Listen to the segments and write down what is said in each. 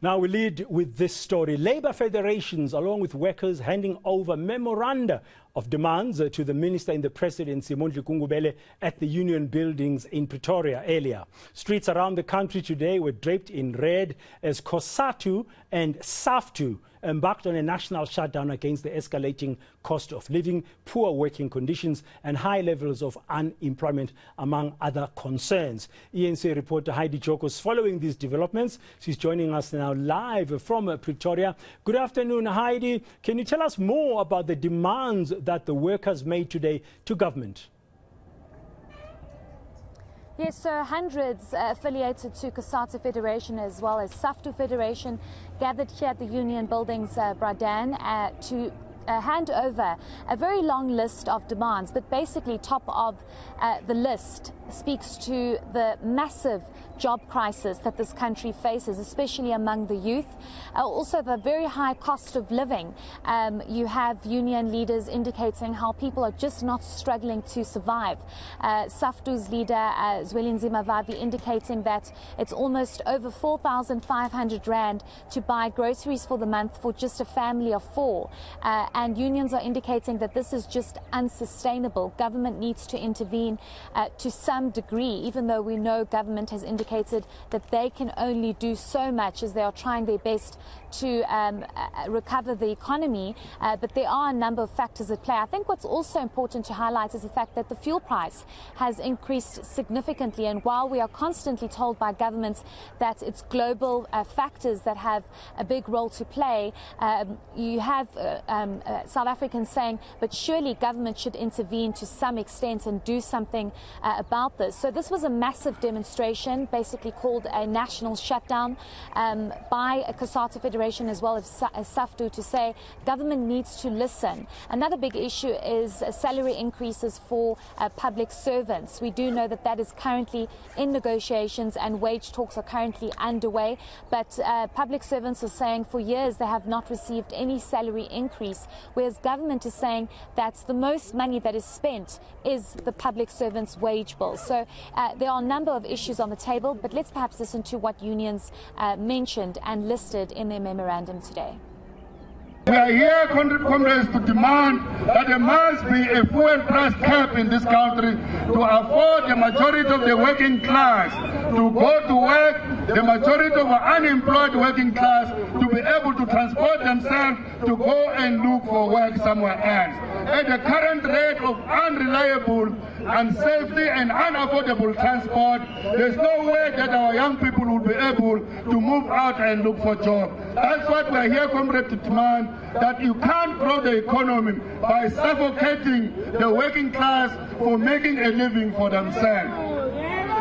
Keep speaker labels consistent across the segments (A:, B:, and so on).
A: Now we lead with this story. Labour federations, along with workers, handing over memoranda of demands to the Minister in the Presidency, Mondli Gungubele, at the union buildings in Pretoria earlier. Streets around the country today were draped in red as COSATU and SAFTU embarked on a national shutdown against the escalating cost of living, poor working conditions and high levels of unemployment, among other concerns. eNCA reporter Heidi Giokos following these developments. She's joining us now live from Pretoria. Good afternoon, Heidi. Can you tell us more about the demands that the workers made today to government?
B: Yes, so hundreds affiliated to COSATU Federation as well as SAFTU Federation gathered here at the union buildings, Bradan, to hand over a very long list of demands, but basically top of the list speaks to the massive job crisis that this country faces, especially among the youth. Also the very high cost of living. You have union leaders indicating how people are just not struggling to survive. SAFTU's leader, Zwelinzima Vavi, indicating that it's almost over 4,500 Rand to buy groceries for the month for just a family of four. And unions are indicating that this is just unsustainable. Government needs to intervene to some degree, even though we know government has indicated that they can only do so much as they are trying their best to recover the economy, but there are a number of factors at play. I think what's also important to highlight is the fact that the fuel price has increased significantly, and while we are constantly told by governments that it's global factors that have a big role to play, you have South Africans saying, but surely government should intervene to some extent and do something about this. So this was a massive demonstration, basically called a national shutdown by a COSATU Federation as well as SAFTU, to say government needs to listen. Another big issue is salary increases for public servants. We do know that that is currently in negotiations and wage talks are currently underway, but public servants are saying for years they have not received any salary increase, whereas government is saying that the most money that is spent is the public servants' wage bill. So there are a number of issues on the table, but let's perhaps listen to what unions mentioned and listed in their memorandum today.
C: We are here, comrades, to demand that there must be a fuel price cap in this country to afford the majority of the working class to go to work, the majority of the unemployed working class to be able to transport themselves to go and look for work somewhere else. At the current rate of unreliable, unsafety and unaffordable transport, there's no way that our young people will be able to move out and look for jobs. That's what we're here, comrades, to demand, that you can't grow the economy by suffocating the working class for making a living for themselves.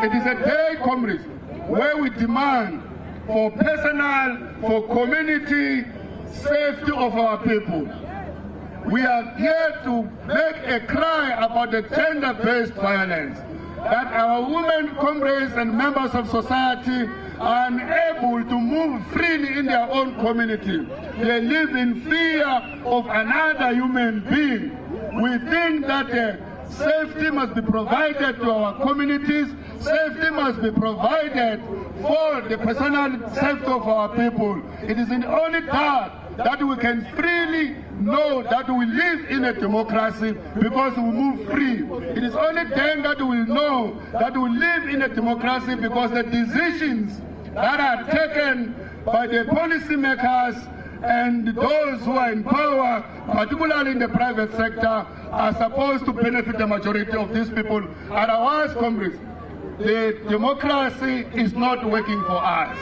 C: It is a day, comrades, where we demand for personal, for community safety of our people. We are here to make a cry about the gender-based violence, that our women, comrades and members of society are unable to move freely in their own community. They live in fear of another human being. We think that safety must be provided to our communities. Safety must be provided for the personal safety of our people. It is in only that we can freely know that we live in a democracy, because we move free. It is only then that we know that we live in a democracy, because the decisions that are taken by the policymakers and those who are in power, particularly in the private sector, are supposed to benefit the majority of these people. Otherwise, comrades, the democracy is not working for us.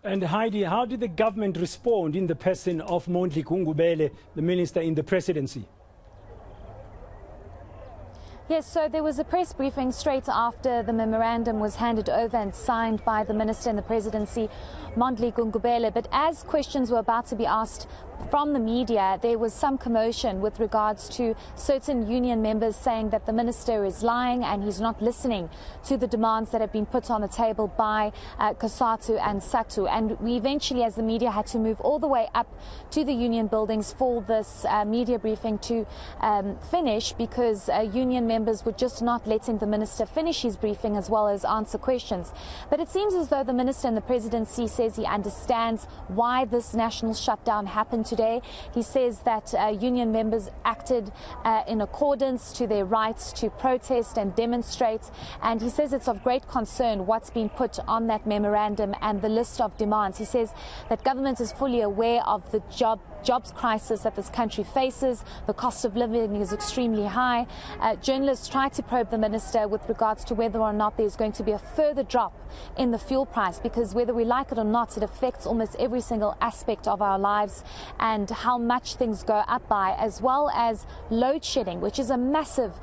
A: And Heidi, how did the government respond in the person of Mondli Gungubele, the Minister in the Presidency?
B: Yes, so there was a press briefing straight after the memorandum was handed over and signed by the Minister in the Presidency, Mondli Gungubele. But as questions were about to be asked from the media, there was some commotion with regards to certain union members saying that the minister is lying and he's not listening to the demands that have been put on the table by COSATU and SAFTU. And we eventually, as the media, had to move all the way up to the union buildings for this media briefing to finish, because union members members were just not letting the minister finish his briefing as well as answer questions. But it seems as though the minister in the presidency says he understands why this national shutdown happened today. He says that union members acted in accordance to their rights to protest and demonstrate, and he says it's of great concern what's been put on that memorandum and the list of demands. He says that government is fully aware of the jobs crisis that this country faces. The cost of living is extremely high. Journalists try to probe the minister with regards to whether or not there's going to be a further drop in the fuel price, because whether we like it or not, it affects almost every single aspect of our lives and how much things go up by, as well as load shedding, which is a massive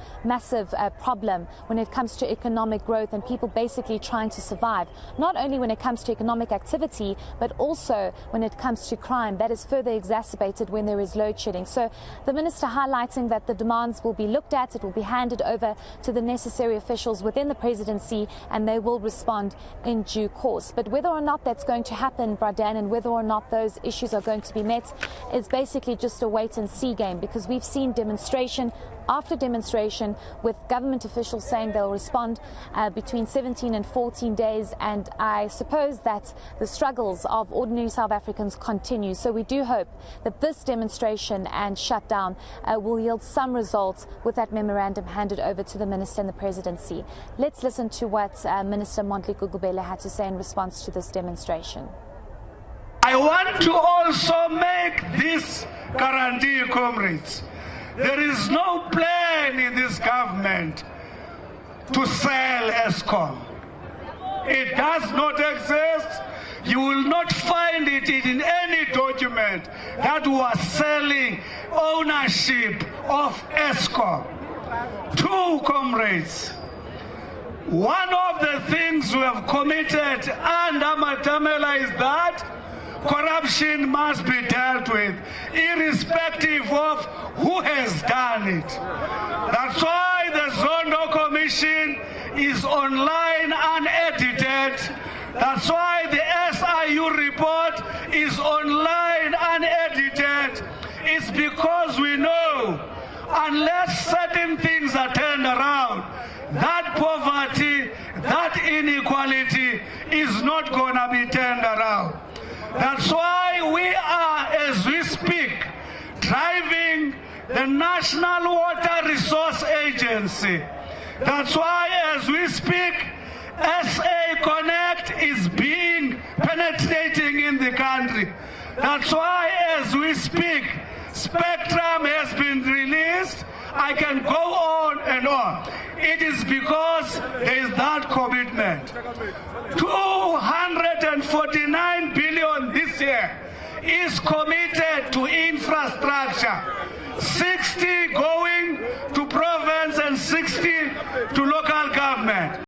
B: problem when it comes to economic growth and people basically trying to survive, not only when it comes to economic activity, but also when it comes to crime. That is further exacerbated when there is load shedding. So the minister highlighting that the demands will be looked at, it will be handed over to the necessary officials within the presidency, and they will respond in due course. But whether or not that's going to happen, Bradan, and whether or not those issues are going to be met is basically just a wait and see game, because we've seen demonstration after demonstration with government officials saying they'll respond between 17 and 14 days, and I suppose that the struggles of ordinary South Africans continue. So we do hope that this demonstration and shutdown will yield some results with that memorandum handed over to the minister and the presidency. Let's listen to what Minister Mondli Gungubele had to say in response to this demonstration.
C: I want to also make this guarantee, comrades. There is no plan in this government to sell Eskom. It does not exist. You will not find it in any document that was selling ownership of Eskom. Two, comrades. One of the things we have committed under Matamela is that corruption must be dealt with, irrespective of who has done it. That's why the Zondo Commission is online unedited. That's why the SIU report is online unedited. It's because we know unless certain things are turned around, that poverty, that inequality is not going to be turned around. That's why we are, as we speak, driving the National Water Resource Agency. That's why, as we speak, SA Connect is penetrating in the country. That's why, as we speak, Spectrum has been released. I can go on and on. It is because there is that commitment. 249 billion this year is committed to infrastructure. 60 going to province and 60 to local government.